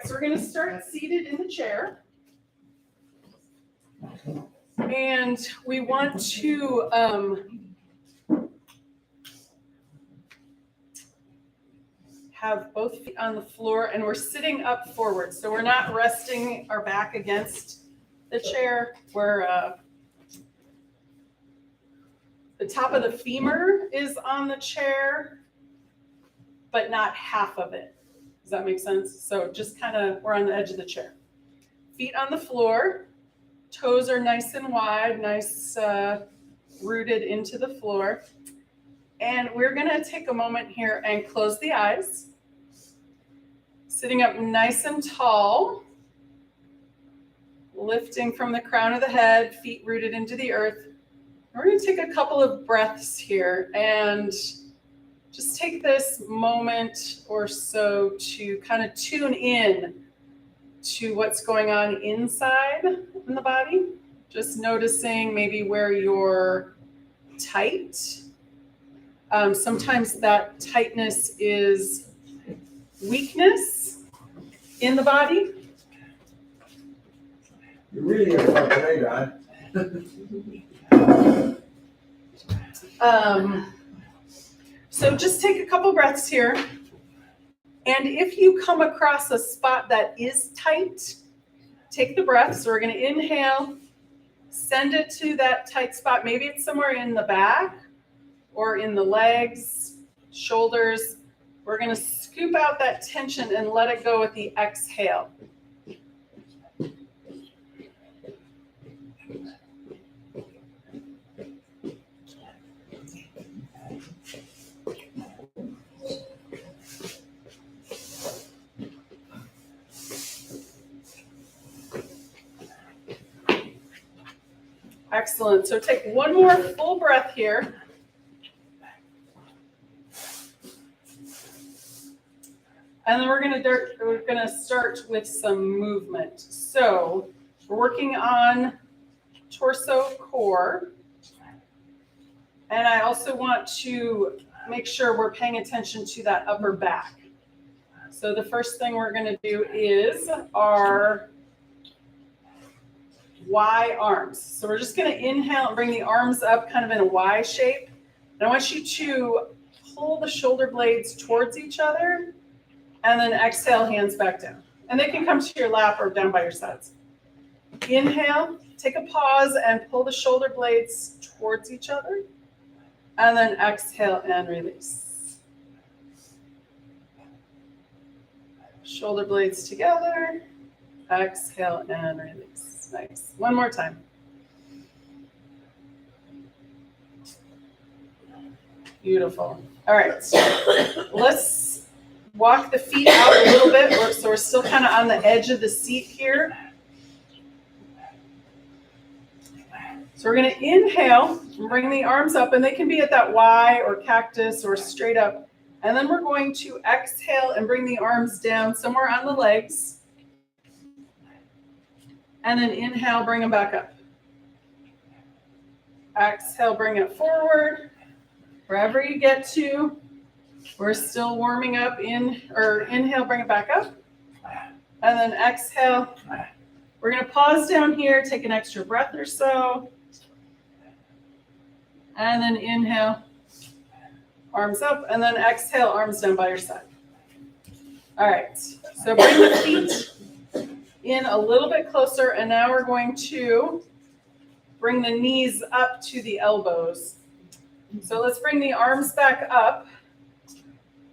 So we're going to start seated in the chair. And we want to have both feet on the floor, and we're sitting up forward. So we're not resting our back against the chair. We're the top of the femur is on the chair, but not half of it. Does that make sense? So just kind of, we're on the edge of the chair. Feet on the floor, toes are nice and wide, nice rooted into the floor. And we're gonna take a moment here and close the eyes. Sitting up nice and tall, lifting from the crown of the head, feet rooted into the earth. We're gonna take a couple of breaths here and just take this moment or so to kind of tune in to what's going on inside in the body. Just noticing maybe where you're tight. Sometimes that tightness is weakness in the body. You're really gonna fuck today, Don. So just take a couple breaths here. And if you come across a spot that is tight, take the breath. So we're going to inhale, send it to that tight spot. Maybe it's somewhere in the back or in the legs, shoulders. We're going to scoop out that tension and let it go with the exhale. Excellent. So take one more full breath here. And then we're going to start with some movement. So we're working on torso, core. And I also want to make sure we're paying attention to that upper back. So the first thing we're going to do is our Y arms. So we're just going to inhale and bring the arms up kind of in a Y shape. And I want you to pull the shoulder blades towards each other and then exhale, hands back down. And they can come to your lap or down by your sides. Inhale, take a pause and pull the shoulder blades towards each other. And then exhale and release. Shoulder blades together. Exhale and release. Nice. One more time. Beautiful. All right. Let's walk the feet out a little bit. So we're still kind of on the edge of the seat here. So we're going to inhale and bring the arms up, and they can be at that Y or cactus or straight up. And then we're going to exhale and bring the arms down somewhere on the legs. And then inhale, bring them back up. Exhale, bring it forward. Wherever you get to, we're still warming up. Inhale, bring it back up. And then exhale. We're going to pause down here, take an extra breath or so. And then inhale, arms up. And then exhale, arms down by your side. All right, so bring the feet in a little bit closer, and now we're going to bring the knees up to the elbows. So let's bring the arms back up.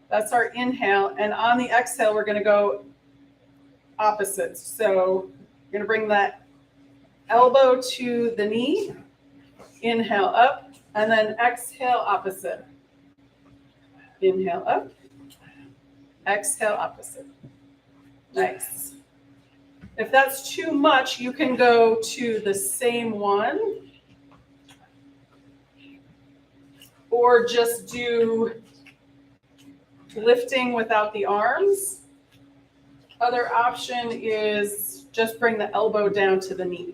That's our inhale, and on the exhale, we're going to go opposites. So we're going to bring that elbow to the knee, inhale up, and then exhale opposite. Inhale up, exhale opposite. Nice. If that's too much, you can go to the same one or just do lifting without the arms. Other option is just bring the elbow down to the knee.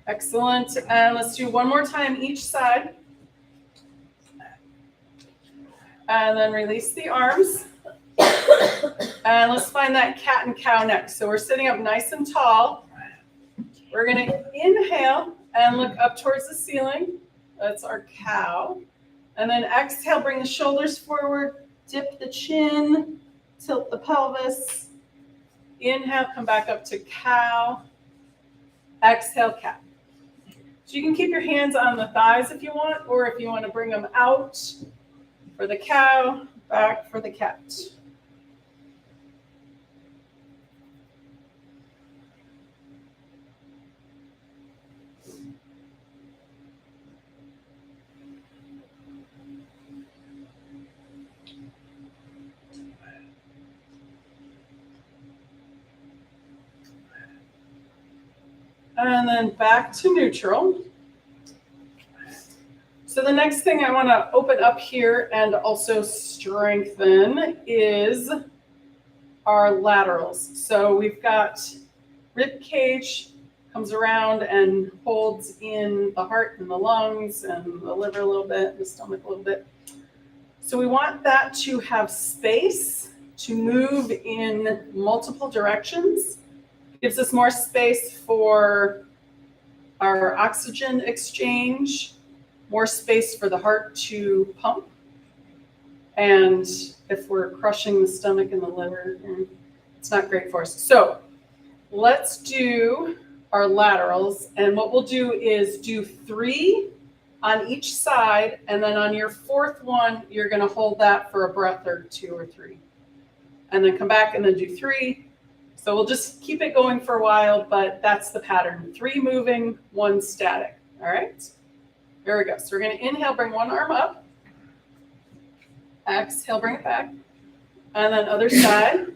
Excellent. And let's do one more time each side. And then release the arms. And let's find that cat and cow next. So we're sitting up nice and tall. We're going to inhale and look up towards the ceiling. That's our cow. And then exhale, bring the shoulders forward, dip the chin, tilt the pelvis. Inhale, come back up to cow. Exhale, cat. So you can keep your hands on the thighs if you want, or if you want to bring them out for the cow, back for the cat. And then back to neutral. So the next thing I want to open up here and also strengthen is our laterals. So we've got rib cage comes around and holds in the heart and the lungs and the liver a little bit, the stomach a little bit. So we want that to have space to move in multiple directions. Gives us more space for our oxygen exchange, more space for the heart to pump. And if we're crushing the stomach and the liver, it's not great for us. So let's do our laterals. And what we'll do is do 3 on each side. And then on your 4th one, you're going to hold that for a breath or 2 or 3. And then come back and then do 3. So we'll just keep it going for a while, but that's the pattern. 3 moving, 1 static. All right? There we go. So we're going to inhale, bring one arm up. Exhale, bring it back. And then other side.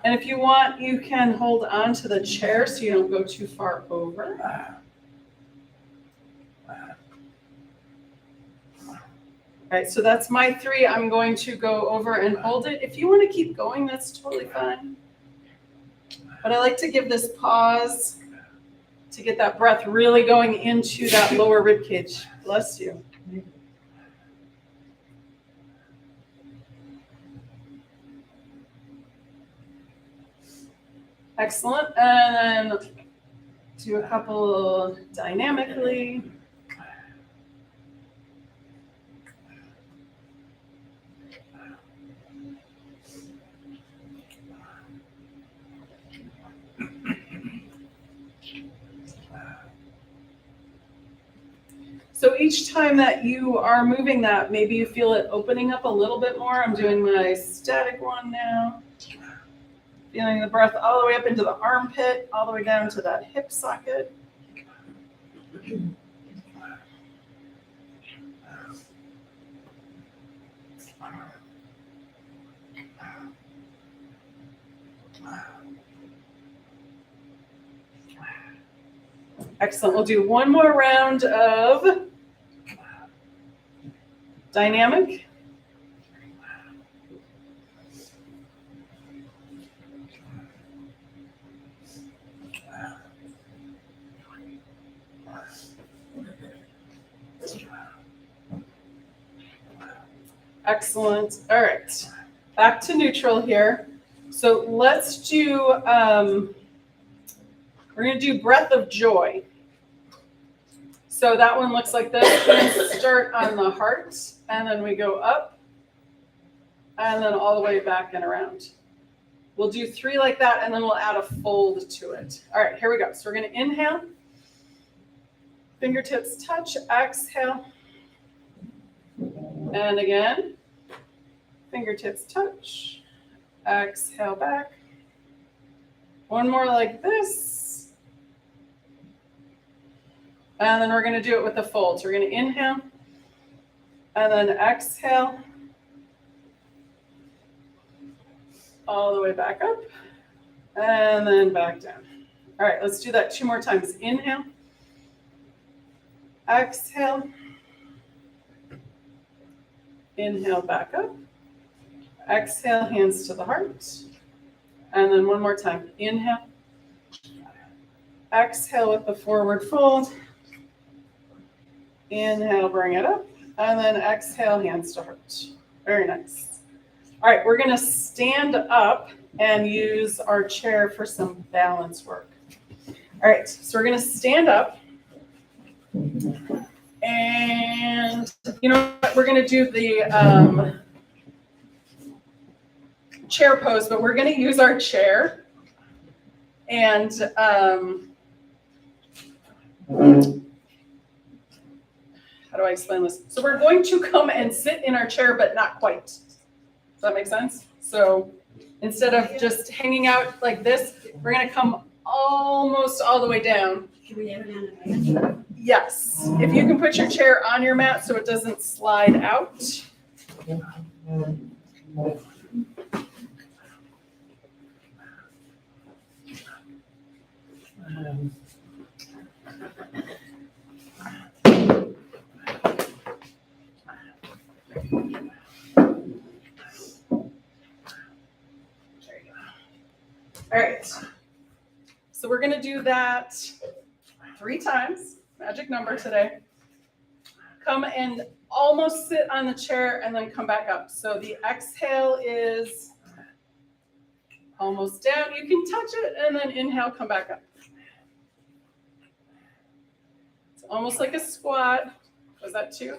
And if you want, you can hold on to the chair so you don't go too far over. All right, so that's my 3. I'm going to go over and hold it. If you want to keep going, that's totally fine. But I like to give this pause to get that breath really going into that lower rib cage. Bless you. Excellent. And then do a couple dynamically. So each time that you are moving that, maybe you feel it opening up a little bit more. I'm doing my static one now. Feeling the breath all the way up into the armpit, all the way down to that hip socket. Excellent. We'll do one more round of dynamic. Excellent. All right. Back to neutral here. So let's do, we're going to do breath of joy. So that one looks like this. We're going to start on the heart, and then we go up, and then all the way back and around. We'll do 3 like that, and then we'll add a fold to it. All right, here we go. So we're going to inhale. Fingertips touch. Exhale. And again. Fingertips touch. Exhale back. One more like this. And then we're going to do it with the folds. We're going to inhale. And then exhale. All the way back up. And then back down. All right, let's do that 2 more times. Inhale. Exhale. Inhale, back up. Exhale, hands to the heart. And then one more time. Inhale. Exhale with the forward fold. Inhale, bring it up. And then exhale, hands to heart. Very nice. All right, we're gonna stand up and use our chair for some balance work. All right, so we're gonna stand up. And you know what, we're gonna do the chair pose, but we're gonna use our chair. And how do I explain this? So we're going to come and sit in our chair, but not quite. Does that make sense? So instead of just hanging out like this, we're gonna come almost all the way down. Can we have it on the Yes, if you can put your chair on your mat so it doesn't slide out. All right, so we're gonna do that 3 times, magic number today. Come and almost sit on the chair and then come back up. So the exhale is almost down. You can touch it and then inhale, come back up. It's almost like a squat. Was that 2?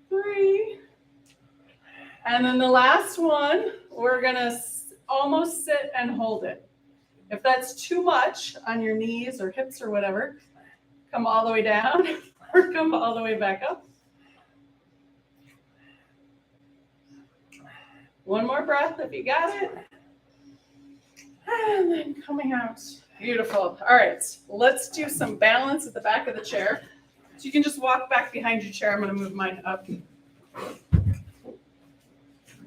3. And then the last one, we're gonna almost sit and hold it. If that's too much on your knees or hips or whatever, come all the way down or come all the way back up. One more breath if you got it. And then coming out. Beautiful. All right, let's do some balance at the back of the chair. So you can just walk back behind your chair. I'm going to move mine up.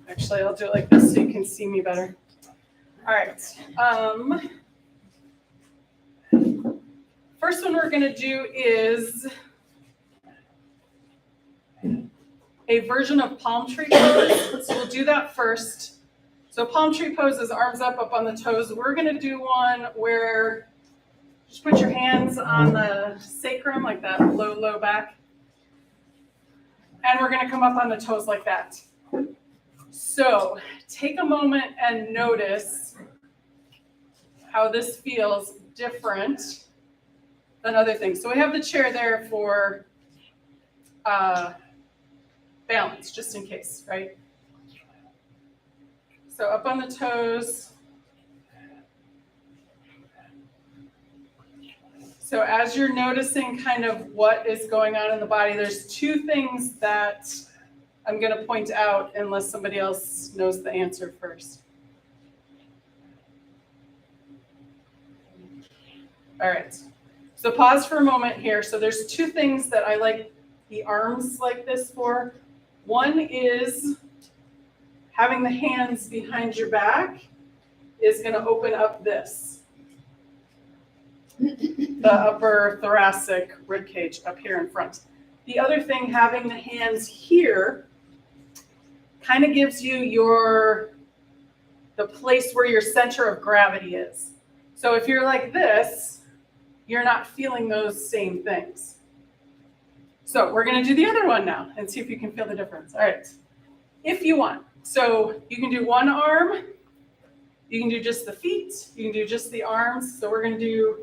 Actually, I'll do it like this so you can see me better. All right. First one we're going to do is a version of palm tree pose. So we'll do that first. So palm tree pose is arms up on the toes. We're going to do one where just put your hands on the sacrum, like that low back. And we're going to come up on the toes like that. So take a moment and notice how this feels different than other things. So we have the chair there for balance, just in case, right? So up on the toes. So as you're noticing kind of what is going on in the body, there's 2 things that I'm going to point out unless somebody else knows the answer first. All right. So pause for a moment here. So there's 2 things that I like the arms like this for. One is having the hands behind your back is going to open up this. The upper thoracic rib cage up here in front. The other thing, having the hands here kind of gives you the place where your center of gravity is. So if you're like this, you're not feeling those same things. So we're going to do the other one now and see if you can feel the difference. All right, if you want. So you can do one arm, you can do just the feet, you can do just the arms. So we're going to do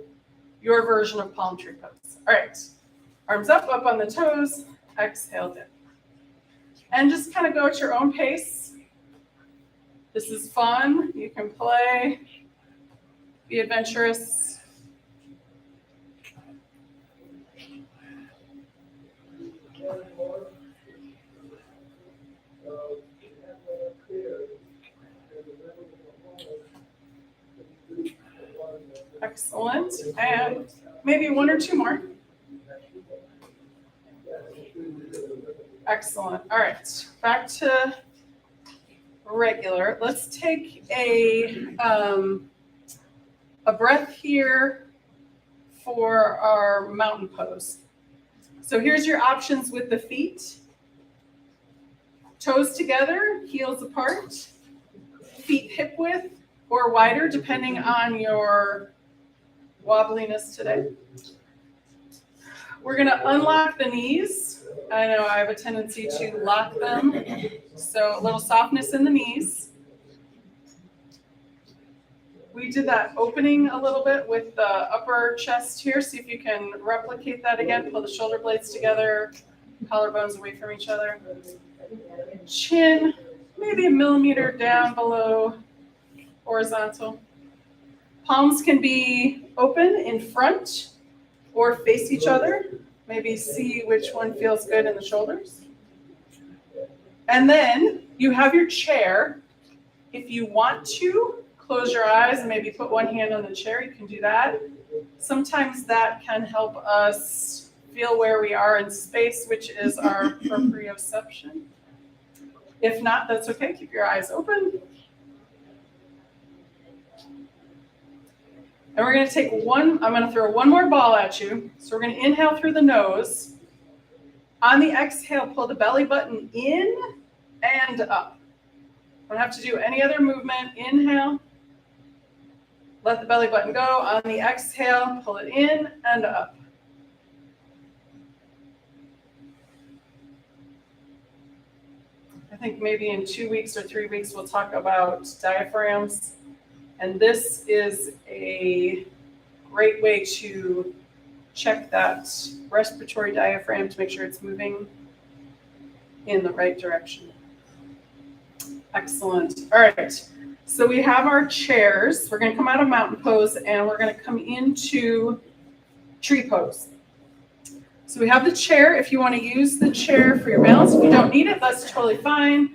your version of palm tree pose. All right, arms up on the toes, exhale down. And just kind of go at your own pace. This is fun. You can play, be adventurous. Excellent. And maybe 1 or 2 more. Excellent. All right, back to regular. Let's take a breath here for our mountain pose. So here's your options with the feet. Toes together, heels apart, feet hip width or wider, depending on your wobbliness today. We're gonna unlock the knees. I know I have a tendency to lock them, so a little softness in the knees. We did that opening a little bit with the upper chest here. See if you can replicate that again. Pull the shoulder blades together, collarbones away from each other. Chin, maybe a millimeter down below horizontal. Palms can be open in front or face each other. Maybe see which one feels good in the shoulders. And then you have your chair. If you want to, close your eyes and maybe put one hand on the chair, you can do that. Sometimes that can help us feel where we are in space, which is our proprioception. If not, that's okay. Keep your eyes open. And we're going to take I'm going to throw one more ball at you. So we're going to inhale through the nose. On the exhale, pull the belly button in and up. Don't have to do any other movement. Inhale. Let the belly button go. On the exhale, pull it in and up. I think maybe in 2 weeks or 3 weeks, we'll talk about diaphragms. And this is a great way to check that respiratory diaphragm to make sure it's moving in the right direction. Excellent. All right. So we have our chairs. We're going to come out of mountain pose and we're going to come into tree pose. So we have the chair. If you want to use the chair for your balance, if you don't need it, that's totally fine.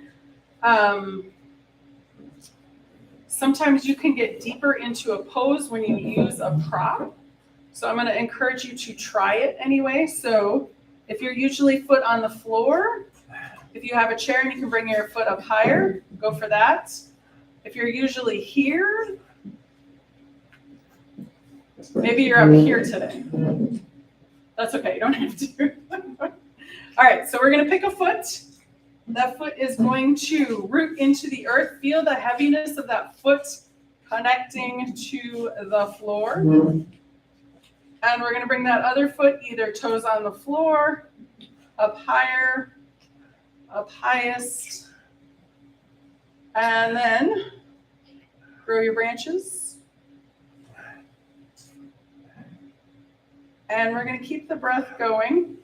Sometimes you can get deeper into a pose when you use a prop. So I'm going to encourage you to try it anyway. So if you're usually foot on the floor, if you have a chair and you can bring your foot up higher, go for that. If you're usually here, maybe you're up here today. That's okay, you don't have to. All right, so we're going to pick a foot. That foot is going to root into the earth. Feel the heaviness of that foot connecting to the floor. And we're going to bring that other foot, either toes on the floor, up higher, up highest. And then grow your branches. And we're going to keep the breath going.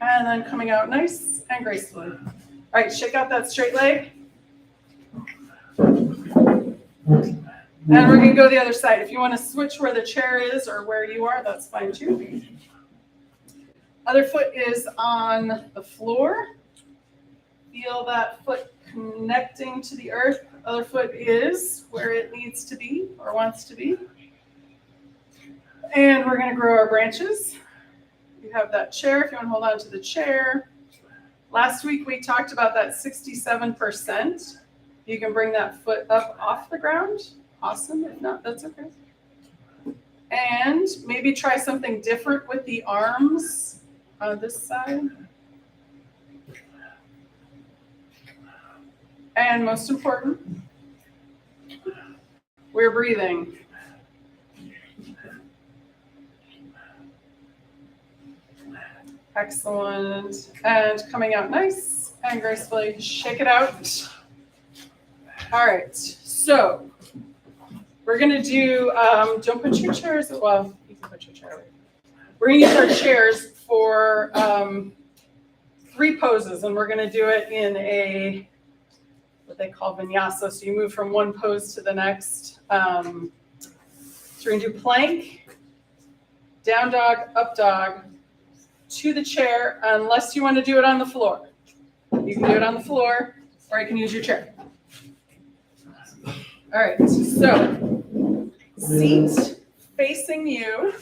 And then coming out nice and gracefully. All right, shake out that straight leg. And we're going to go the other side. If you want to switch where the chair is or where you are, that's fine too. Other foot is on the floor. Feel that foot connecting to the earth. Other foot is where it needs to be or wants to be. And we're going to grow our branches. You have that chair if you want to hold on to the chair. Last week we talked about that 67%. You can bring that foot up off the ground. Awesome. If not, that's okay. And maybe try something different with the arms on this side. And most important, we're breathing. Excellent. And coming out nice and gracefully. Shake it out. All right. So we're going to do, don't put your chairs, well, you can put your chair away. We're going to use our chairs for 3 poses, and we're going to do it in a, what they call vinyasa. So you move from one pose to the next. So we're going to do plank, down dog, up dog, to the chair, unless you want to do it on the floor. You can do it on the floor, or you can use your chair. All right, so seat facing you.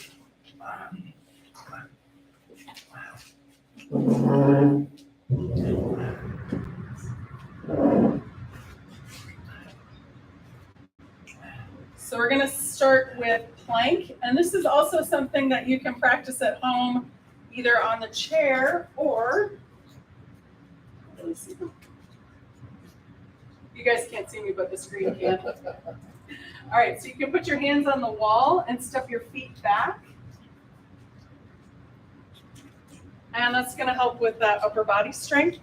So we're going to start with plank, and this is also something that you can practice at home, either on the chair or You guys can't see me, but the screen can. All right, so you can put your hands on the wall and step your feet back. And that's going to help with that upper body strength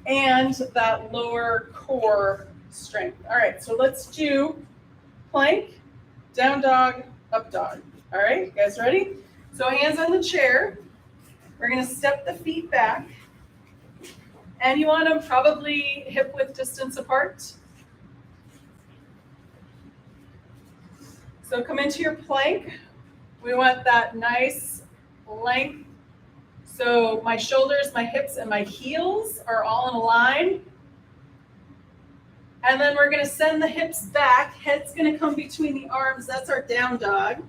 and that lower core strength. All right, so let's do plank, down dog, up dog. All right, you guys ready? So hands on the chair. We're going to step the feet back. And you want them probably hip width distance apart. So come into your plank. We want that nice length. So my shoulders, my hips, and my heels are all in a line. And then we're going to send the hips back. Head's going to come between the arms. That's our down dog.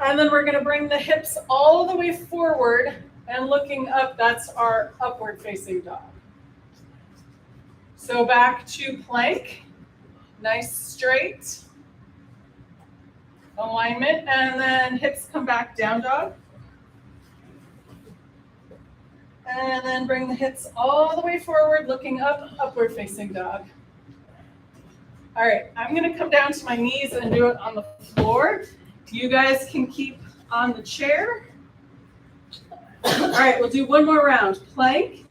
And then we're going to bring the hips all the way forward and looking up. That's our upward facing dog. So back to plank. Nice straight alignment, and then hips come back, down dog. And then bring the hips all the way forward, looking up, upward facing dog. All right, I'm gonna come down to my knees and do it on the floor. You guys can keep on the chair. All right, we'll do one more round. Plank,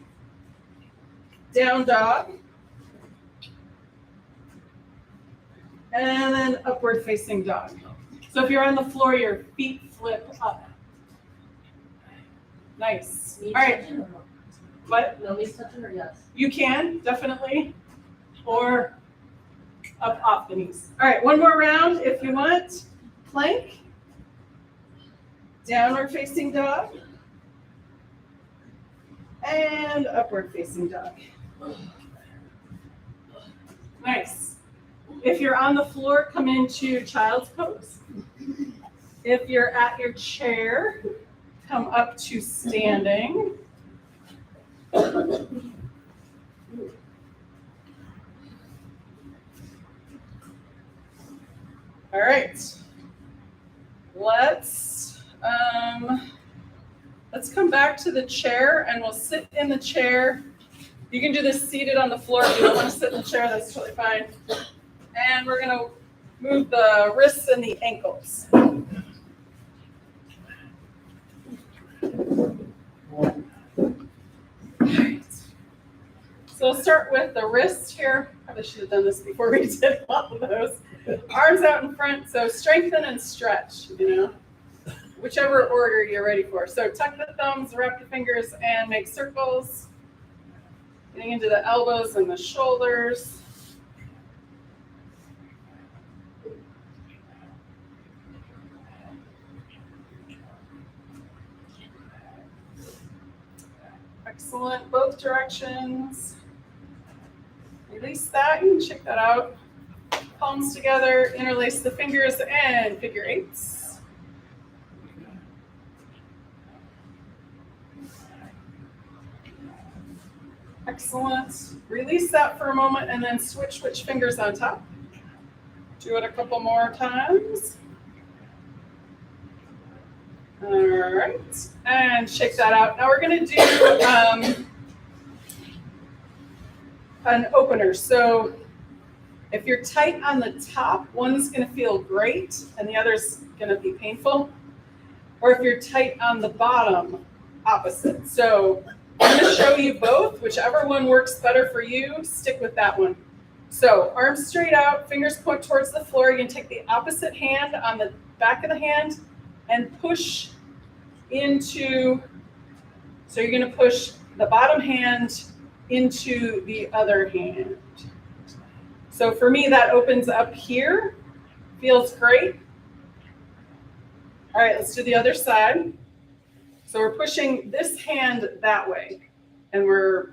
down dog, and then upward facing dog. So if you're on the floor, your feet flip up. Nice. All right. What? No knees touching or yes? You can, definitely. Or up off the knees. All right, one more round if you want. Plank. Downward facing dog. And upward facing dog. Nice. If you're on the floor, come into child's pose. If you're at your chair, come up to standing. All right. Let's come back to the chair and we'll sit in the chair. You can do this seated on the floor. If you don't want to sit in the chair, that's totally fine. And we're going to move the wrists and the ankles. Right. So we'll start with the wrist here. Probably should have done this before we did all of those. Arms out in front. So strengthen and stretch, whichever order you're ready for. So tuck the thumbs, wrap the fingers, and make circles. Getting into the elbows and the shoulders. Excellent, both directions. Release that, you can check that out. Palms together, interlace the fingers, and figure eights. Excellent. Release that for a moment and then switch which fingers on top. Do it a couple more times. All right, and shake that out. Now we're going to do an opener. So if you're tight on the top, one's going to feel great and the other's going to be painful. Or if you're tight on the bottom, opposite. So I'm going to show you both. Whichever one works better for you, stick with that one. So arms straight out, fingers point towards the floor. You're going to take the opposite hand on the back of the hand and push into, so you're going to push the bottom hand into the other hand. So for me, that opens up here. Feels great. All right, let's do the other side. So we're pushing this hand that way, and we're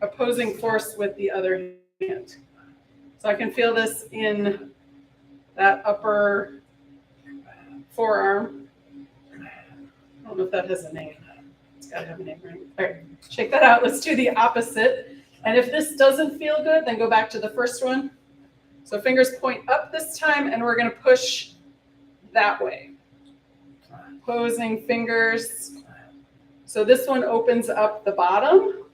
opposing force with the other hand. So I can feel this in that upper forearm. I don't know if that has a name. It's got to have a name, right? All right, shake that out. Let's do the opposite. And if this doesn't feel good, then go back to the first one. So fingers point up this time, and we're going to push that way. Opposing fingers. So this one opens up the bottom.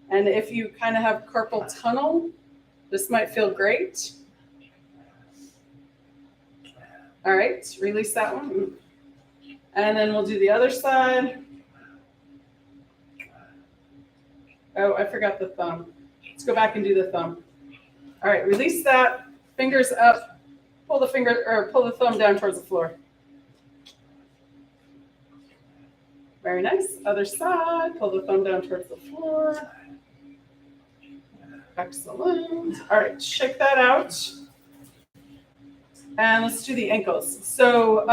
And if you kind of have carpal tunnel, this might feel great. All right, release that one. And then we'll do the other side. Oh, I forgot the thumb. Let's go back and do the thumb. All right, release that. Fingers up. Pull the thumb down towards the floor. Very nice. Other side. Pull the thumb down towards the floor. Excellent. All right, shake that out. And let's do the ankles. So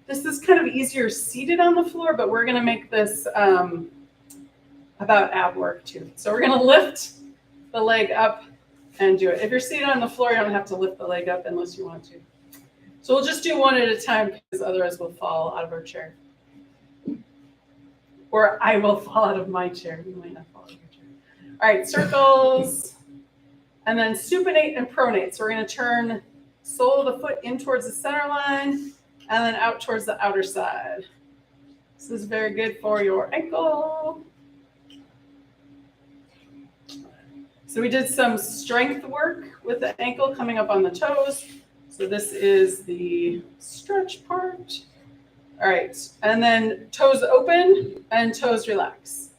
this is kind of easier seated on the floor, but we're going to make this about ab work too. So we're going to lift the leg up and do it. If you're seated on the floor, you don't have to lift the leg up unless you want to. So we'll just do one at a time because otherwise we'll fall out of our chair. Or I will fall out of my chair. You might not fall out of your chair. All right, circles. And then supinate and pronate. So we're going to turn sole of the foot in towards the center line and then out towards the outer side. This is very good for your ankle. So we did some strength work with the ankle coming up on the toes. So this is the stretch part. All right, and then toes open and toes relax.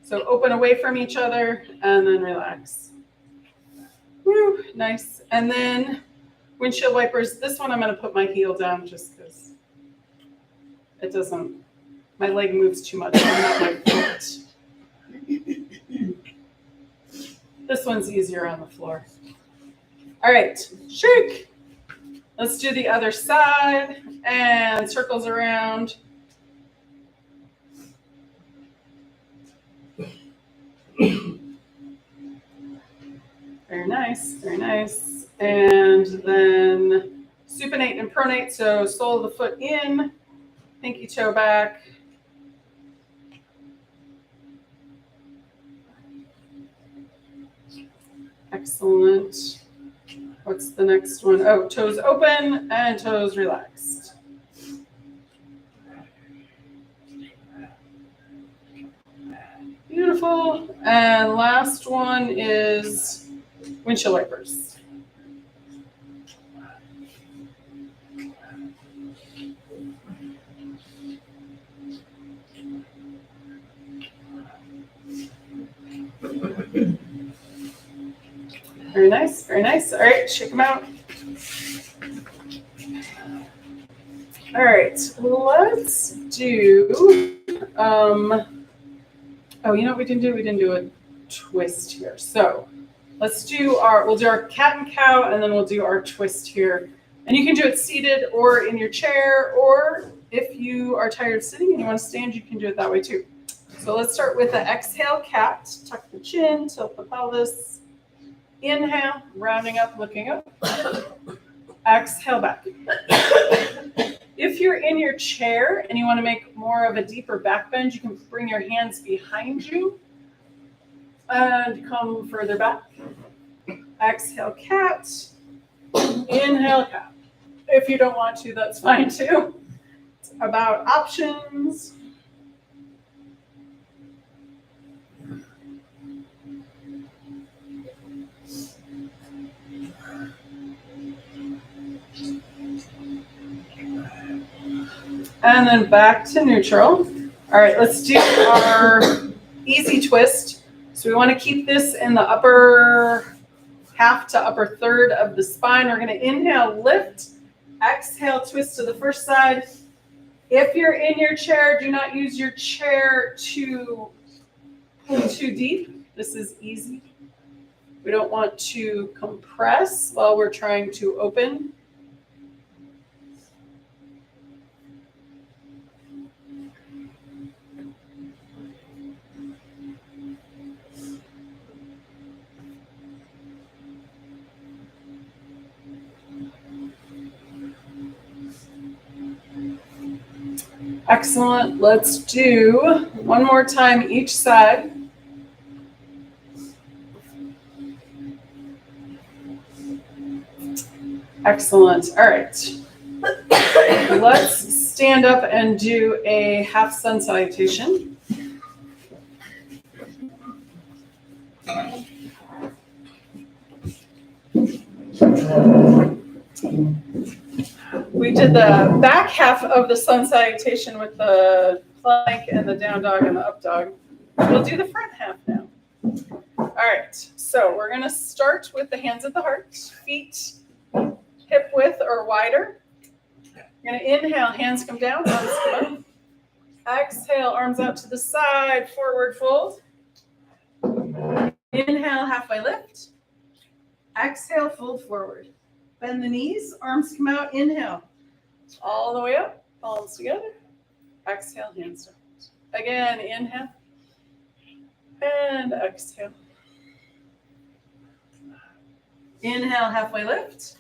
So open away from each other and then relax. Woo, nice. And then windshield wipers. This one I'm going to put my heel down just because it doesn't, my leg moves too much, not my foot. This one's easier on the floor. All right, shake. Let's do the other side and circles around. Very nice, very nice. And then supinate and pronate. So sole of the foot in, pinky toe back. Excellent. What's the next one? Oh, toes open and toes relaxed. Beautiful. And last one is windshield wipers. Very nice, very nice. All right, shake them out. All right, let's do, oh, you know what we didn't do? We didn't do a twist here. So let's do we'll do our cat and cow, and then we'll do our twist here. And you can do it seated or in your chair, or if you are tired of sitting and you want to stand, you can do it that way too. So let's start with the exhale cat. Tuck the chin, tilt the pelvis. Inhale, rounding up, looking up. Exhale back. If you're in your chair and you want to make more of a deeper back bend, you can bring your hands behind you and come further back. Exhale, cat. Inhale, cat. If you don't want to, that's fine too. It's about options. And then back to neutral. All right, let's do our easy twist. So we want to keep this in the upper half to upper third of the spine. We're going to inhale, lift, exhale, twist to the first side. If you're in your chair, do not use your chair to pull too deep. This is easy. We don't want to compress while we're trying to open. Excellent. Let's do one more time each side. Excellent. All right. Let's stand up and do a half sun salutation. did the back half of the sun salutation with the plank and the down dog and the up dog. We'll do the front half now. All right, so we're gonna start with the hands at the heart, feet hip width or wider. You're gonna inhale, hands come down, arms come up. Exhale, arms out to the side, forward fold. Inhale, halfway lift. Exhale, fold forward. Bend the knees, arms come out, inhale. All the way up, palms together. Exhale, hands down. Again, inhale. And exhale. Inhale, halfway lift.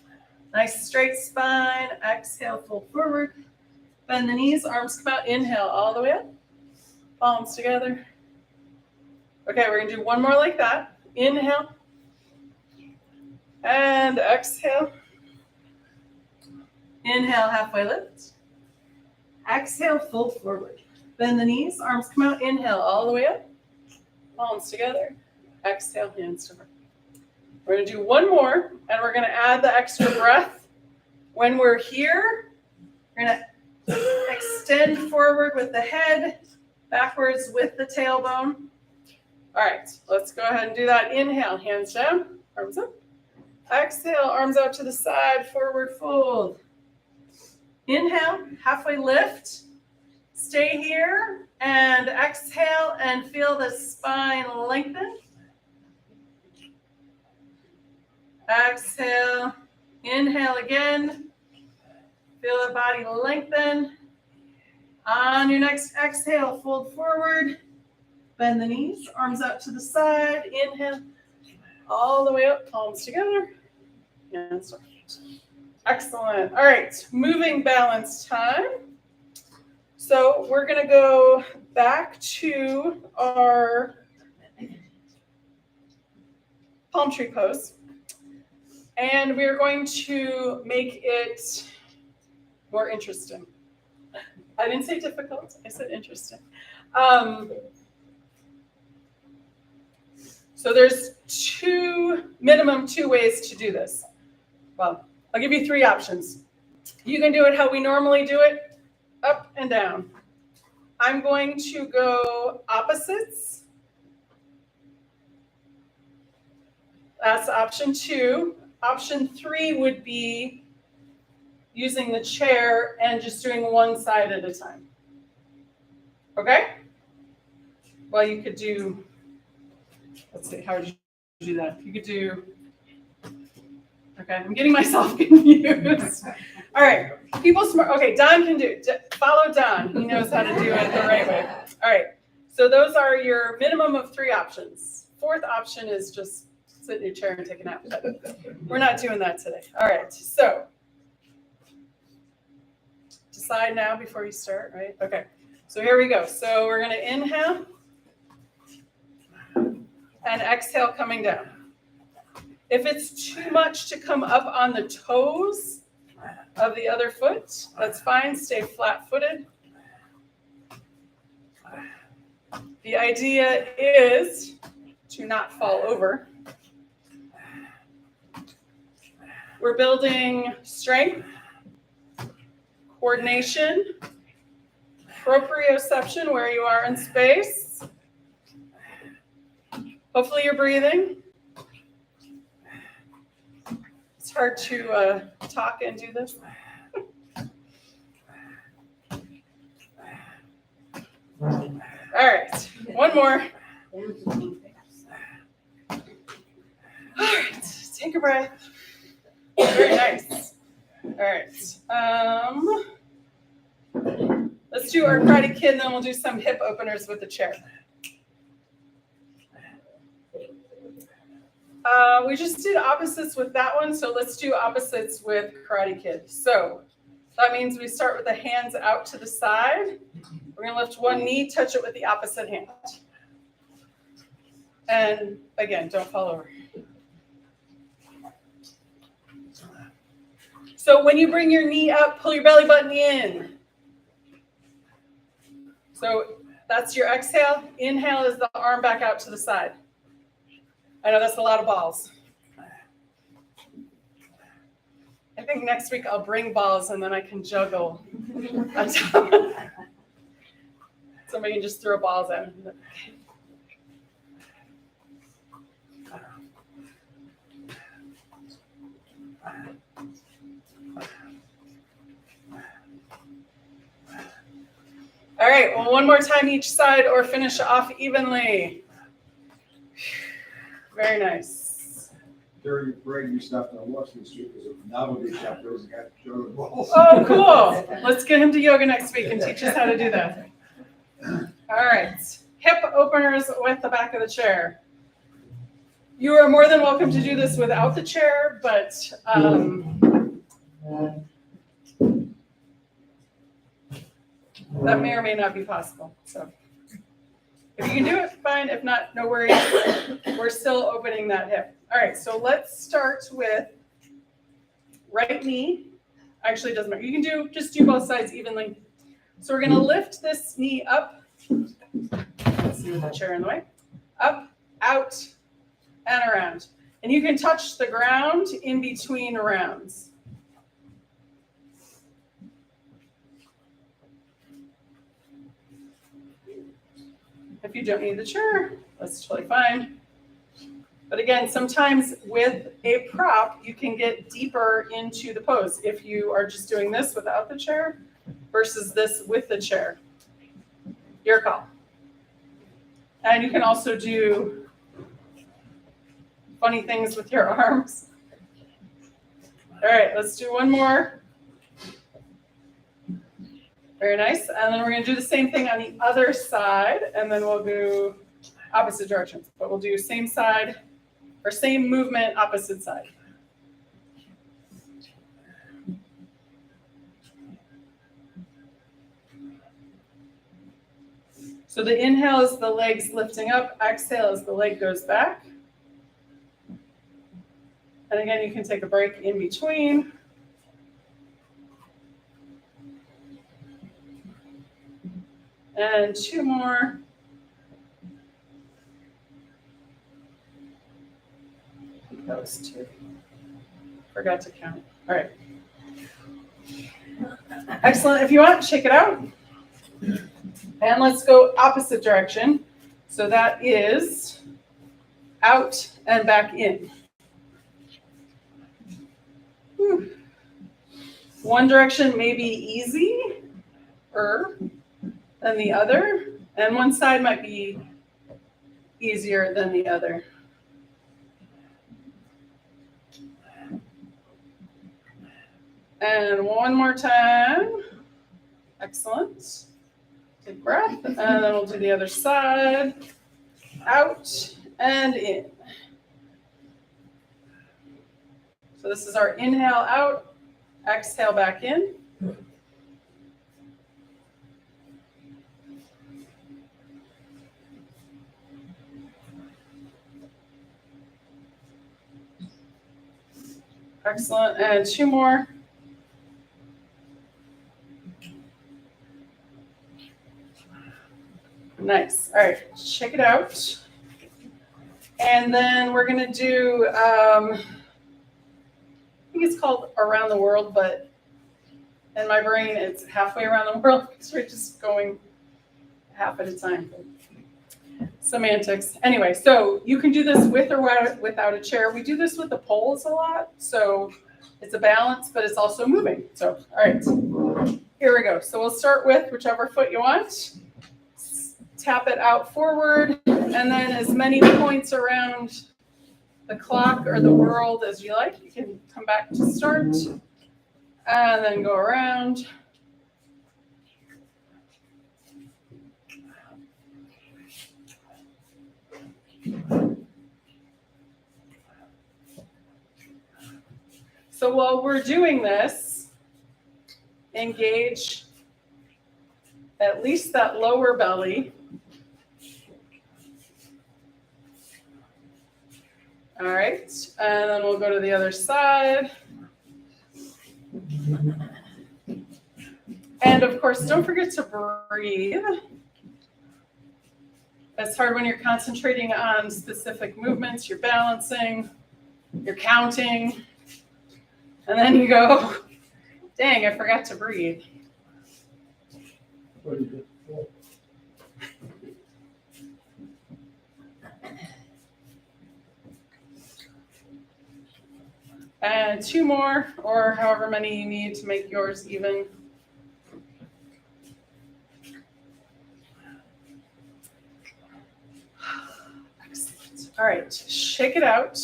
Nice straight spine. Exhale, fold forward. Bend the knees, arms come out, inhale, all the way up. Palms together. Okay, we're gonna do one more like that. Inhale. And exhale. Inhale, halfway lift. Exhale, fold forward. Bend the knees, arms come out, inhale, all the way up. Palms together. Exhale, hands to heart. We're gonna do one more, and we're gonna add the extra breath. When we're here, we're gonna extend forward with the head, backwards with the tailbone. All right, let's go ahead and do that. Inhale, hands down, arms up. Exhale, arms out to the side, forward fold. Inhale, halfway lift. Stay here and exhale and feel the spine lengthen. Exhale, inhale again. Feel the body lengthen. On your next exhale, fold forward. Bend the knees, arms out to the side. Inhale, all the way up, palms together. And start. Excellent. All right, moving balance time. So we're going to go back to our palm tree pose. And we are going to make it more interesting. I didn't say difficult, I said interesting. So there's minimum two ways to do this. Well, I'll give you three options. You can do it how we normally do it, up and down. I'm going to go opposites. That's option 2. Option 3 would be using the chair and just doing one side at a time. Okay? Well, you could do, let's see, how would you do that? You could do, okay, I'm getting myself confused. All right, people smart, okay, Don can do it. Follow Don, he knows how to do it the right way. All right, so those are your minimum of 3 options. 4th option is just sit in your chair and take a nap. We're not doing that today. All right, so decide now before you start, right? Okay, so here we go. So we're gonna inhale and exhale coming down. If it's too much to come up on the toes of the other foot, that's fine, stay flat-footed. The idea is to not fall over. We're building strength, coordination, proprioception, where you are in space. Hopefully you're breathing. It's hard to talk and do this. All right, one more. All right, take a breath. Very nice. All right. Let's do our Karate Kid, and then we'll do some hip openers with the chair. We just did opposites with that one, so let's do opposites with Karate Kid. So that means we start with the hands out to the side. We're going to lift one knee, touch it with the opposite hand. And again, don't fall over. So when you bring your knee up, pull your belly button in. So that's your exhale. Inhale is the arm back out to the side. I know that's a lot of balls. I think next week I'll bring balls and then I can juggle on top. Somebody can just throw balls at me. All right, well, one more time each side or finish off evenly. Very nice. During your break, you stopped on Washington Street because of novelty shop. There was a guy throwing balls. Oh, cool. Let's get him to yoga next week and teach us how to do that. All right, hip openers with the back of the chair. You are more than welcome to do this without the chair, but that may or may not be possible. So if you can do it, fine. If not, no worries. We're still opening that hip. All right, so let's start with right knee. Actually, it doesn't matter. You can just do both sides evenly. So we're gonna lift this knee up. Let's see with the chair in the way. Up, out, and around. And you can touch the ground in between rounds. If you don't need the chair, that's totally fine. But again, sometimes with a prop, you can get deeper into the pose if you are just doing this without the chair versus this with the chair. Your call. And you can also do funny things with your arms. All right, let's do one more. Very nice. And then we're going to do the same thing on the other side, and then we'll do opposite directions. But we'll do same side or same movement, opposite side. So the inhale is the legs lifting up. Exhale is the leg goes back. And again, you can take a break in between. And two more. I think that was two. Forgot to count. All right. Excellent. If you want, shake it out. And let's go opposite direction. So that is out and back in. Whew. One direction may be easier than the other, and one side might be easier than the other. And one more time. Excellent. Take a breath, and then we'll do the other side. Out and in. So this is our inhale out, exhale back in. Excellent, and two more. Nice. All right, check it out. And then we're going to do, I think it's called Around the World, but in my brain, it's halfway around the world because we're just going half at a time. Semantics. Anyway, so you can do this with or without a chair. We do this with the poles a lot. So it's a balance, but it's also moving. So, all right, here we go. So we'll start with whichever foot you want. Tap it out forward, and then as many points around the clock or the world as you like. You can come back to start, and then go around. So while we're doing this, engage at least that lower belly. All right, and then we'll go to the other side. And of course, don't forget to breathe. It's hard when you're concentrating on specific movements, you're balancing, you're counting. And then you go, dang, I forgot to breathe. And 2 more, or however many you need to make yours even. Excellent. All right, shake it out.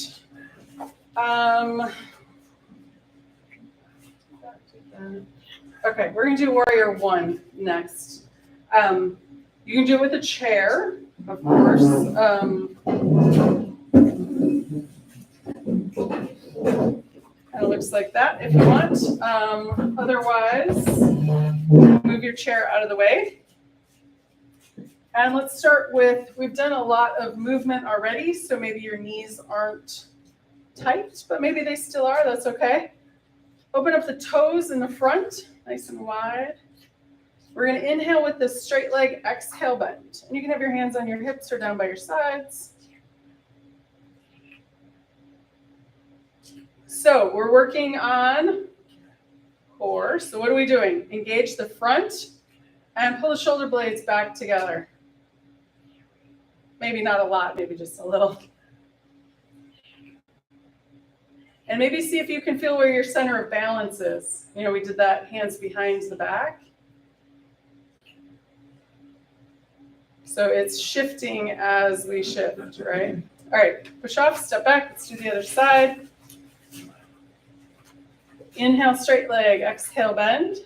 Okay, we're gonna do Warrior 1 next. You can do it with a chair, of course. Kind of looks like that if you want. Otherwise, move your chair out of the way. And let's start with, we've done a lot of movement already, so maybe your knees aren't tight, but maybe they still are, that's okay. Open up the toes in the front, nice and wide. We're gonna inhale with this straight leg, exhale bend. And you can have your hands on your hips or down by your sides. So we're working on core. So what are we doing? Engage the front and pull the shoulder blades back together. Maybe not a lot, maybe just a little. And maybe see if you can feel where your center of balance is. You know, we did that hands behind the back. So it's shifting as we shift, right? All right, push off, step back, let's do the other side. Inhale, straight leg, exhale, bend.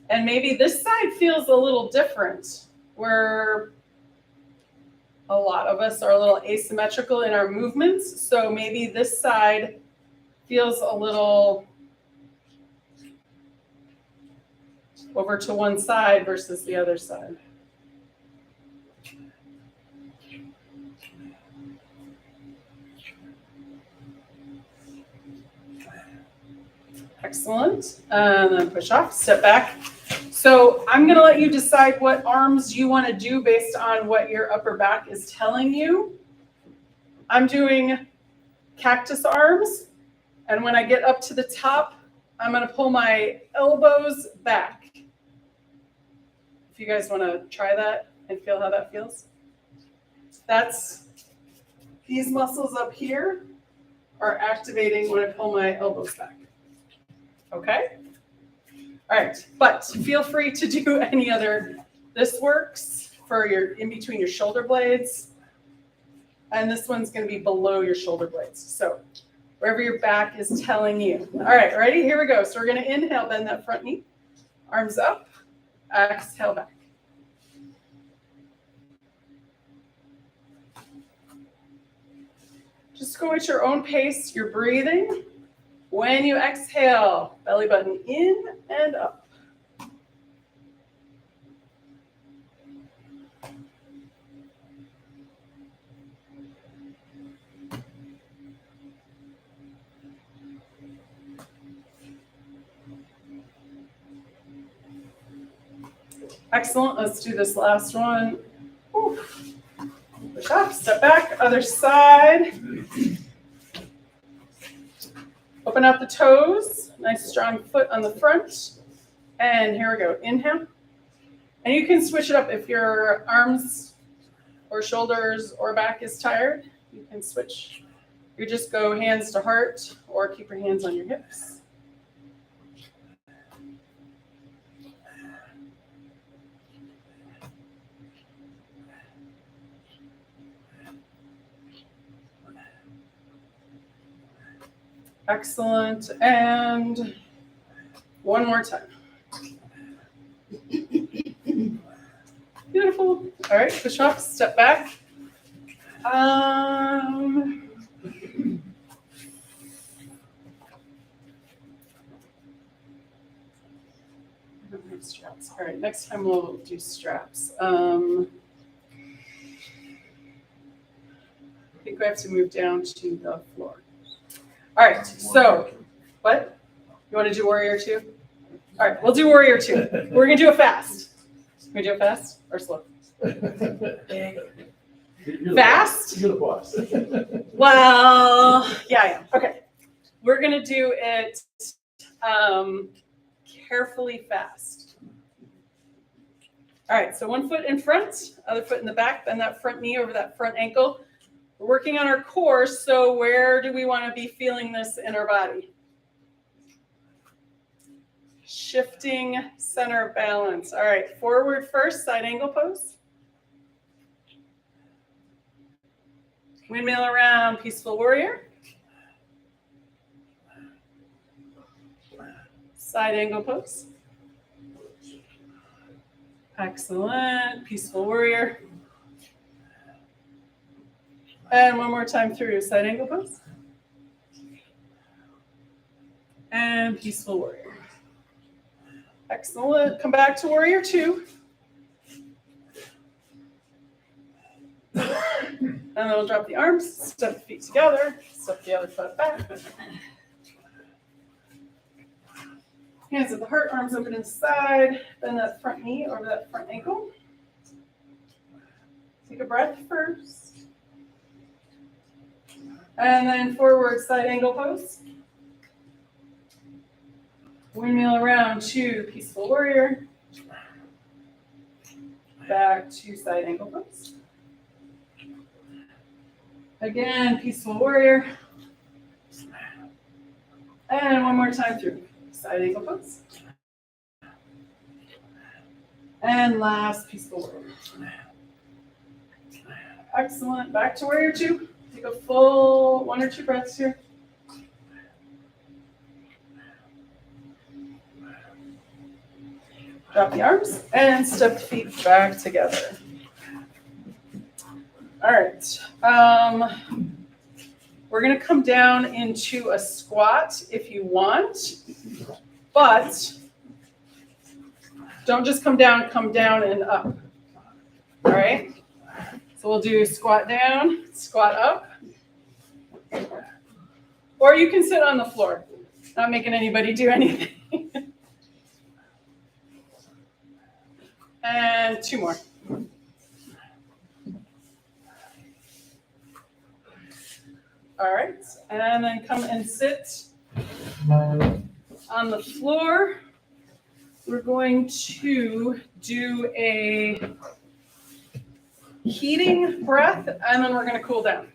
And maybe this side feels a little different, where a lot of us are a little asymmetrical in our movements. So maybe this side feels a little over to one side versus the other side. Excellent. And then push off, step back. So I'm going to let you decide what arms you want to do based on what your upper back is telling you. I'm doing cactus arms. And when I get up to the top, I'm going to pull my elbows back. If you guys want to try that and feel how that feels. That's, these muscles up here are activating when I pull my elbows back. Okay? All right, but feel free to do any other. This works for your, in between your shoulder blades. And this one's going to be below your shoulder blades. So wherever your back is telling you. All right, ready? Here we go. So we're going to inhale, bend that front knee. Arms up. Exhale back. Just go at your own pace. You're breathing. When you exhale, belly button in and up. Excellent. Let's do this last one. Oof. Push up, step back, other side. Open out the toes, nice strong foot on the front. And here we go, inhale. And you can switch it up if your arms or shoulders or back is tired. You can switch. You just go hands to heart or keep your hands on your hips. Excellent. And one more time. Beautiful. All right, push off, step back. Straps. All right, next time we'll do straps. I think we have to move down to the floor. All right, so what? You want to do Warrior 2? All right, we'll do Warrior 2. We're going to do it fast. Can we do it fast or slow? Fast? You're the boss. Well, yeah. Okay. We're going to do it carefully fast. All right, so one foot in front, other foot in the back, bend that front knee over that front ankle. We're working on our core, so where do we want to be feeling this in our body? Shifting center of balance. All right, forward first, side angle pose. Windmill around, peaceful warrior. Side angle pose. Excellent, peaceful warrior. And one more time through, side angle pose. And peaceful warrior. Excellent, come back to warrior two. And then we'll drop the arms, step the feet together, step the other foot back. Hands at the heart, arms open inside, bend that front knee over that front ankle. Take a breath first. And then forward side angle pose. Windmill around to peaceful warrior. Back to side angle pose. Again, peaceful warrior. And one more time through. Side angle pose. And last, peaceful warrior. Excellent. Back to warrior two. Take a full 1 or 2 breaths here. Drop the arms and step the feet back together. All right. We're going to come down into a squat if you want, but don't just come down and up. All right. So we'll do squat down, squat up, or you can sit on the floor. Not making anybody do anything. And 2 more. All right, and then come and sit on the floor. We're going to do a heating breath, and then we're going to cool down.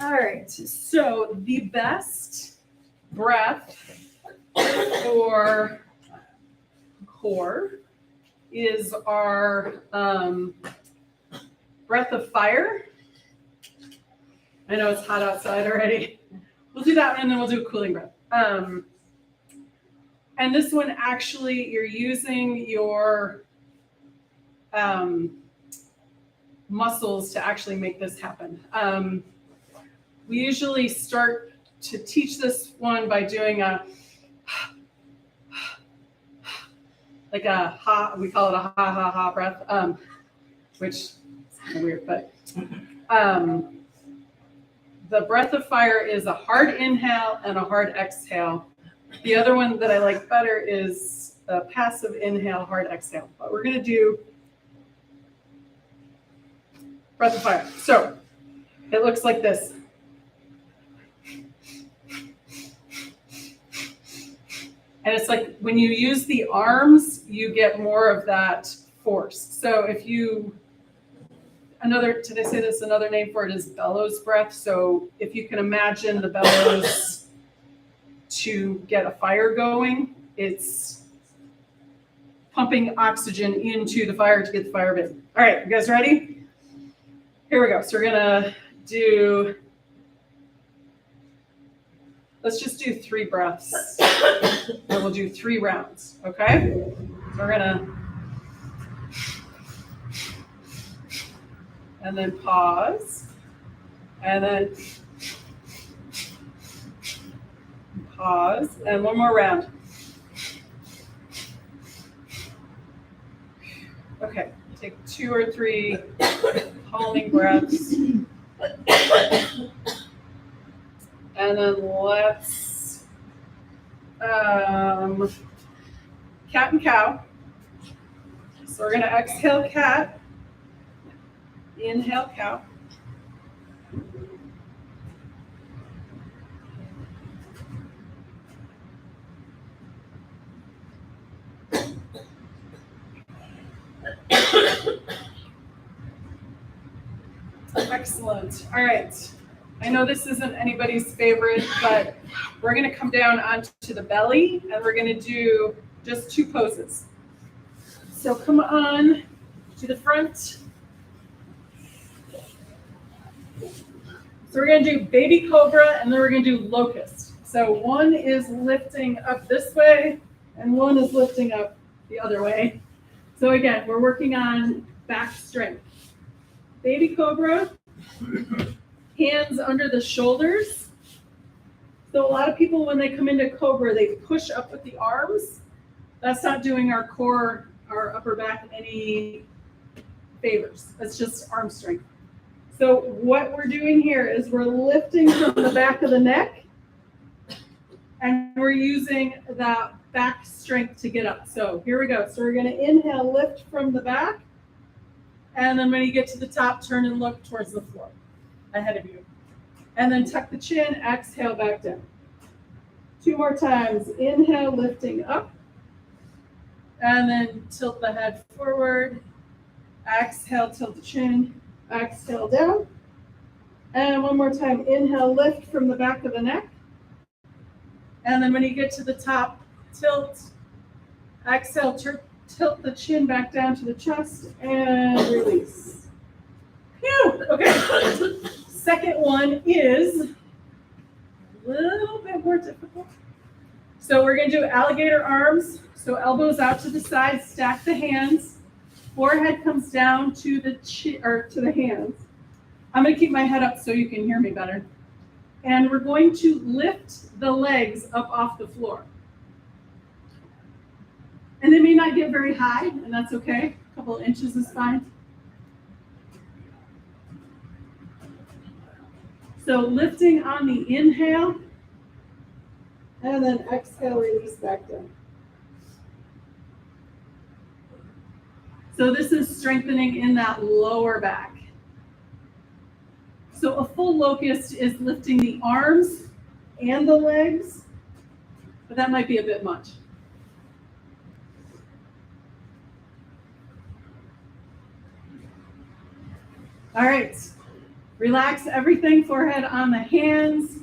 All right, so the best breath for core is our breath of fire. I know it's hot outside already. We'll do that one and then we'll do a cooling breath. And this one, actually, you're using your muscles to actually make this happen. We usually start to teach this one by doing a like a ha, we call it a ha ha ha breath, which is kind of weird, but the breath of fire is a hard inhale and a hard exhale. The other one that I like better is a passive inhale, hard exhale. But we're going to do breath of fire. So it looks like this. And it's like when you use the arms, you get more of that force. So if you, did I say this? Another name for it is bellows breath. So if you can imagine the bellows to get a fire going, it's pumping oxygen into the fire to get the fire in. All right, you guys ready? Here we go. So we're gonna do, let's just do 3 breaths. And we'll do 3 rounds, okay? So we're gonna, and then pause, and then pause, and one more round. Okay, take 2 or 3 calming breaths. And then let's cat and cow. So we're going to exhale cat, inhale cow. Excellent. All right. I know this isn't anybody's favorite, but we're going to come down onto the belly and we're going to do just 2 poses. So come on to the front. So we're going to do baby cobra and then we're going to do locust. So one is lifting up this way and one is lifting up the other way. So again, we're working on back strength. Baby cobra, hands under the shoulders. So a lot of people, when they come into cobra, they push up with the arms. That's not doing our core, our upper back any favors. That's just arm strength. So what we're doing here is we're lifting from the back of the neck and we're using that back strength to get up. So here we go. So we're going to inhale, lift from the back. And then when you get to the top, turn and look towards the floor ahead of you. And then tuck the chin, exhale back down. 2 more times. Inhale, lifting up. And then tilt the head forward. Exhale, tilt the chin. Exhale down. And 1 more time. Inhale, lift from the back of the neck. And then when you get to the top, tilt. Exhale, tilt the chin back down to the chest and release. Phew. Okay. Second one is a little bit more difficult. So we're going to do alligator arms. So elbows out to the side, stack the hands. Forehead comes down to the chin or to the hands. I'm going to keep my head up so you can hear me better. And we're going to lift the legs up off the floor. And they may not get very high, and that's okay. A couple of inches is fine. So lifting on the inhale, and then exhale, release back down. So this is strengthening in that lower back. So a full locust is lifting the arms and the legs, but that might be a bit much. All right, relax everything, forehead on the hands.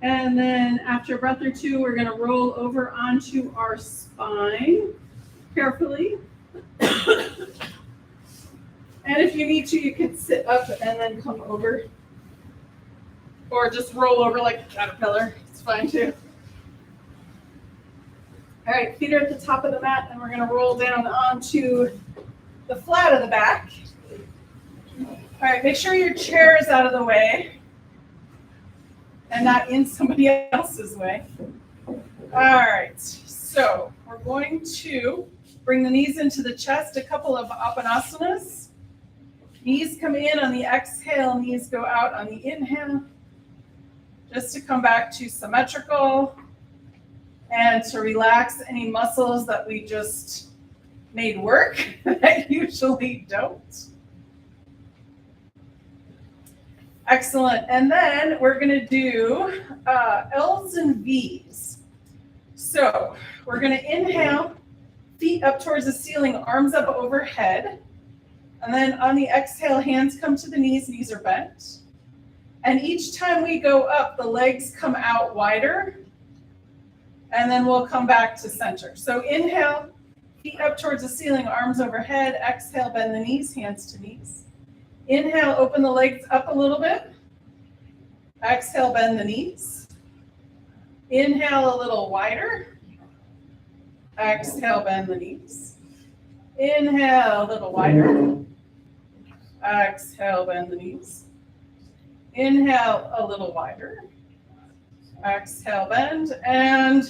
And then after a breath or 2, we're gonna roll over onto our spine carefully. And if you need to, you can sit up and then come over. Or just roll over like a caterpillar, it's fine too. All right, feet are at the top of the mat and we're gonna roll down onto the flat of the back. All right, make sure your chair is out of the way and not in somebody else's way. All right, so we're going to bring the knees into the chest, a couple of Apanasanas. Knees come in on the exhale, knees go out on the inhale. Just to come back to symmetrical and to relax any muscles that we just made work that usually don't. Excellent. And then we're going to do L's and V's. So we're going to inhale, feet up towards the ceiling, arms up overhead. And then on the exhale, hands come to the knees, knees are bent. And each time we go up, the legs come out wider. And then we'll come back to center. So inhale, feet up towards the ceiling, arms overhead. Exhale, bend the knees, hands to knees. Inhale, open the legs up a little bit. Exhale, bend the knees. Inhale, a little wider. Exhale, bend the knees. Inhale, a little wider. Exhale, bend the knees. Inhale, a little wider. Exhale, bend. And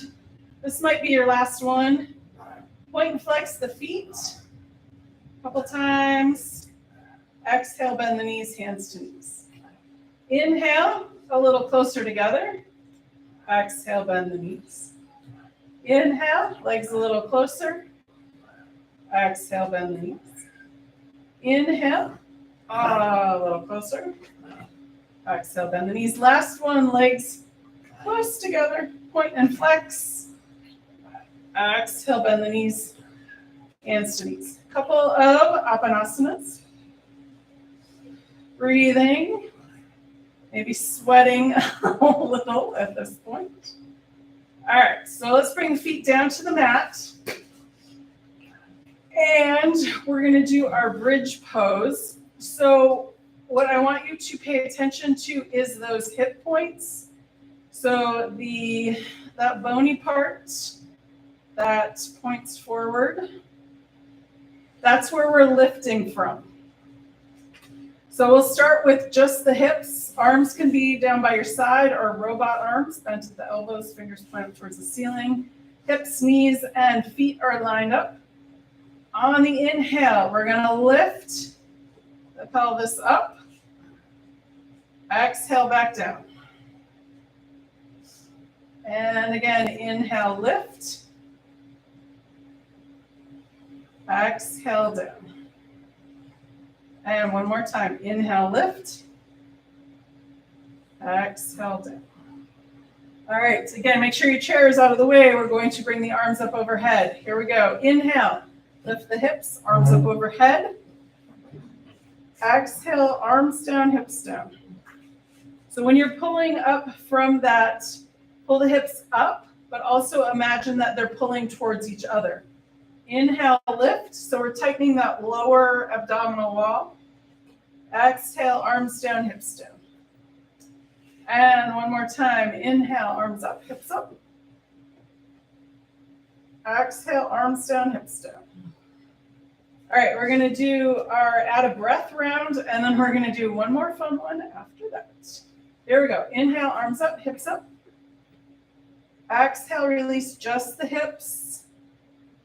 this might be your last one. Point and flex the feet a couple times. Exhale, bend the knees, hands to knees. Inhale, a little closer together. Exhale, bend the knees. Inhale, legs a little closer. Exhale, bend the knees. Inhale, a little closer. Exhale, bend the knees. Last one, legs close together. Point and flex. Exhale, bend the knees, hands to knees. Couple of Apanasanas. Breathing, maybe sweating a little at this point. All right, so let's bring the feet down to the mat. And we're gonna do our bridge pose. So what I want you to pay attention to is those hip points. So that bony part that points forward, that's where we're lifting from. So we'll start with just the hips. Arms can be down by your side or robot arms, bent at the elbows, fingers pointed towards the ceiling. Hips, knees, and feet are lined up. On the inhale, we're gonna lift the pelvis up. Exhale, back down. And again, inhale, lift. Exhale, down. And one more time, inhale, lift. Exhale, down. All right, again, make sure your chair is out of the way. We're going to bring the arms up overhead. Here we go. Inhale, lift the hips, arms up overhead. Exhale, arms down, hips down. So when you're pulling up from that, pull the hips up, but also imagine that they're pulling towards each other. Inhale, lift. So we're tightening that lower abdominal wall. Exhale, arms down, hips down. And one more time. Inhale, arms up, hips up. Exhale, arms down, hips down. All right, we're going to do our add a breath round, and then we're going to do one more fun one after that. Here we go. Inhale, arms up, hips up. Exhale, release just the hips.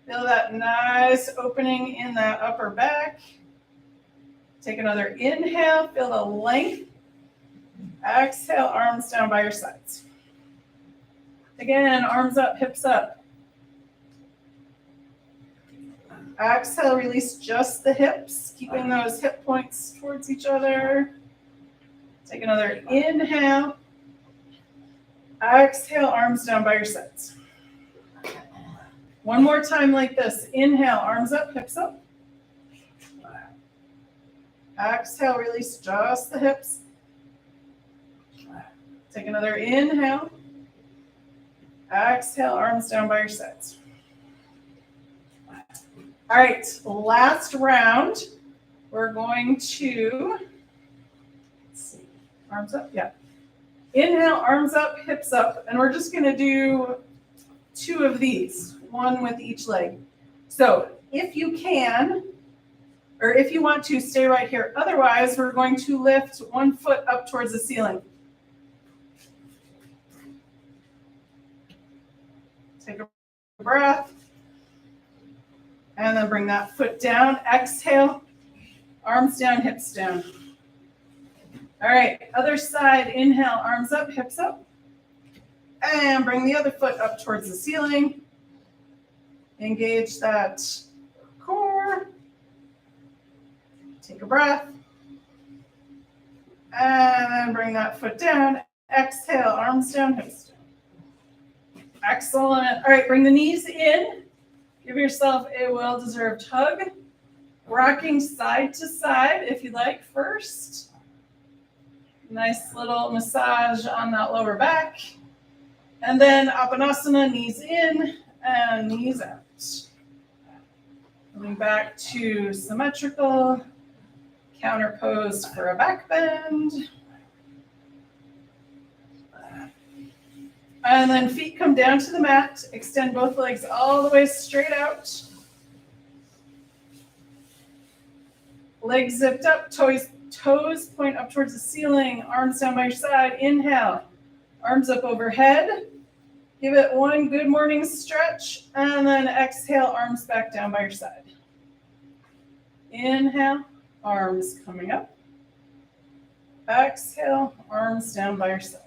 Feel that nice opening in that upper back. Take another inhale, feel the length. Exhale, arms down by your sides. Again, arms up, hips up. Exhale, release just the hips, keeping those hip points towards each other. Take another inhale. Exhale, arms down by your sides. One more time like this. Inhale, arms up, hips up. Exhale, release just the hips. Take another inhale. Exhale, arms down by your sides. All right, last round. We're going to, let's see, arms up, yeah. Inhale, arms up, hips up, and we're just gonna do 2 of these, 1 with each leg. So if you can, or if you want to, stay right here. Otherwise, we're going to lift 1 foot up towards the ceiling. Take a breath. And then bring that foot down. Exhale. Arms down, hips down. All right, other side. Inhale, arms up, hips up. And bring the other foot up towards the ceiling. Engage that core. Take a breath. And then bring that foot down. Exhale, arms down, hips down. Excellent. All right, bring the knees in. Give yourself a well-deserved hug. Rocking side to side if you like first. Nice little massage on that lower back. And then Apanasana, knees in and knees out. Moving back to symmetrical, counter pose for a back bend. And then feet come down to the mat. Extend both legs all the way straight out. Legs zipped up, toes point up towards the ceiling, arms down by your side. Inhale, arms up overhead. Give it 1 good morning stretch, and then exhale, arms back down by your side. Inhale, arms coming up. Exhale, arms down by your side.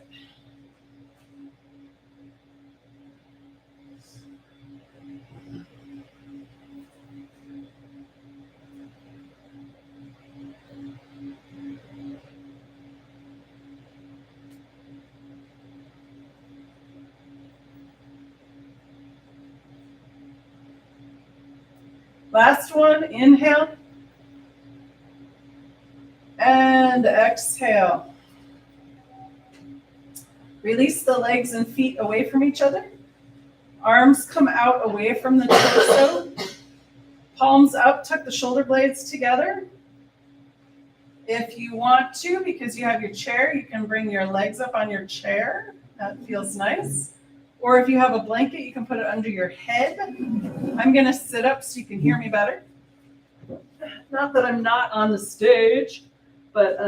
Last one, inhale. And And exhale. Release the legs and feet away from each other. Arms come out away from the torso. Palms up, tuck the shoulder blades together. If you want to, because you have your chair, you can bring your legs up on your chair. That feels nice. Or if you have a blanket, you can put it under your head. I'm going to sit up so you can hear me better. Not that I'm not on the stage, but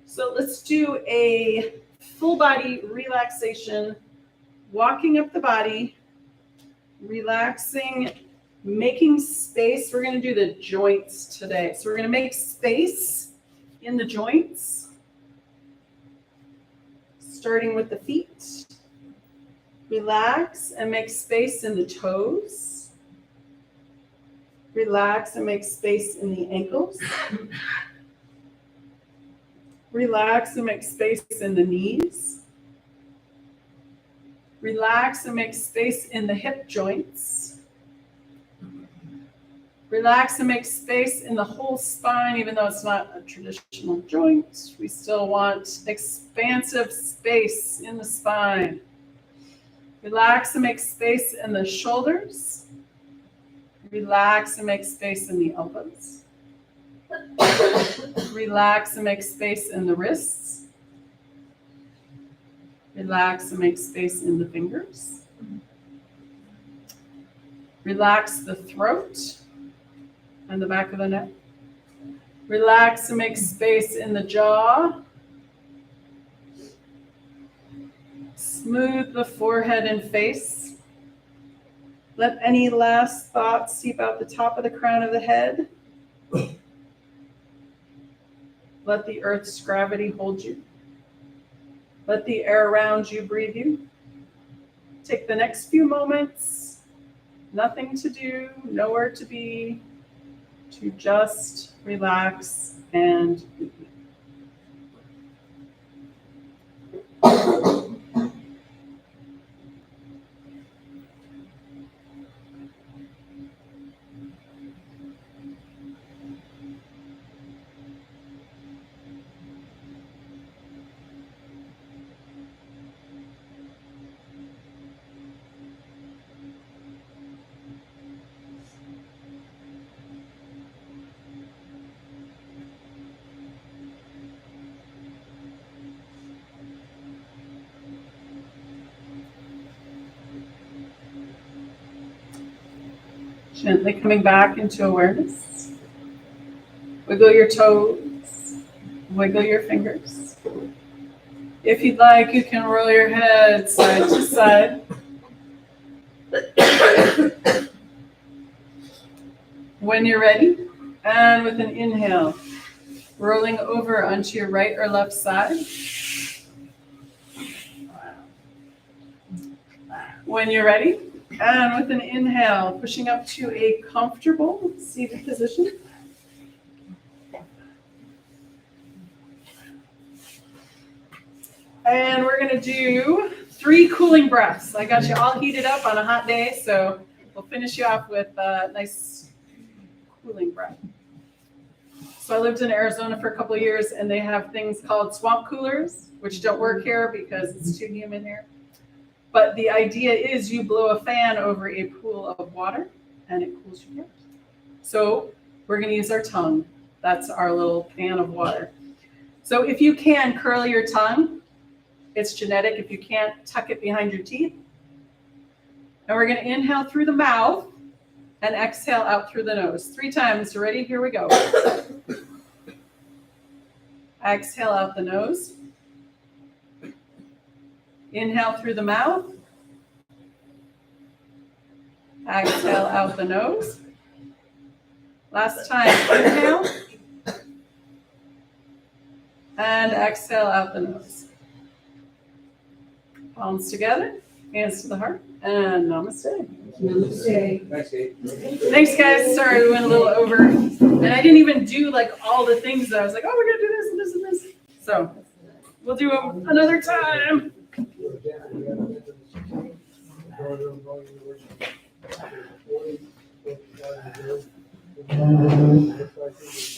so let's do a full body relaxation, walking up the body, relaxing, making space. We're going to do the joints today. So we're going to make space in the joints, starting with the feet. Relax and make space in the toes. Relax and make space in the ankles. Relax and make space in the knees. Relax and make space in the hip joints. Relax and make space in the whole spine, even though it's not a traditional joint. We still want expansive space in the spine. Relax and make space in the shoulders. Relax and make space in the elbows. Relax and make space in the wrists. Relax and make space in the fingers. Relax the throat and the back of the neck. Relax and make space in the jaw. Smooth the forehead and face. Let any last thoughts seep out the top of the crown of the head. Let the earth's gravity hold you. Let the air around you breathe you. Take the next few moments, nothing to do, nowhere to be, to just relax and be. Gently coming back into awareness. Wiggle your toes. Wiggle your fingers. If you'd like, you can roll your head side to side. When you're ready, and with an inhale, rolling over onto your right or left side. When you're ready, and with an inhale, pushing up to a comfortable seated position. And we're going to do 3 cooling breaths. I got you all heated up on a hot day, so we'll finish you off with a nice cooling breath. So I lived in Arizona for a couple of years, and they have things called swamp coolers, which don't work here because it's too humid here. But the idea is you blow a fan over a pool of water, and it cools your ears. So we're going to use our tongue. That's our little pan of water. So if you can, curl your tongue. It's genetic. If you can't, tuck it behind your teeth. And we're going to inhale through the mouth and exhale out through the nose. 3 times. Ready? Here we go. Exhale out the nose. Inhale through the mouth. Exhale out the nose. Last time. Inhale. And exhale out the nose. Palms together. Hands to the heart. And namaste. Namaste. Thanks, Kate. Thanks, guys. Sorry, we went a little over. And I didn't even do like all the things. I was like, oh, we're going to do this and this and this. So we'll do them another time. think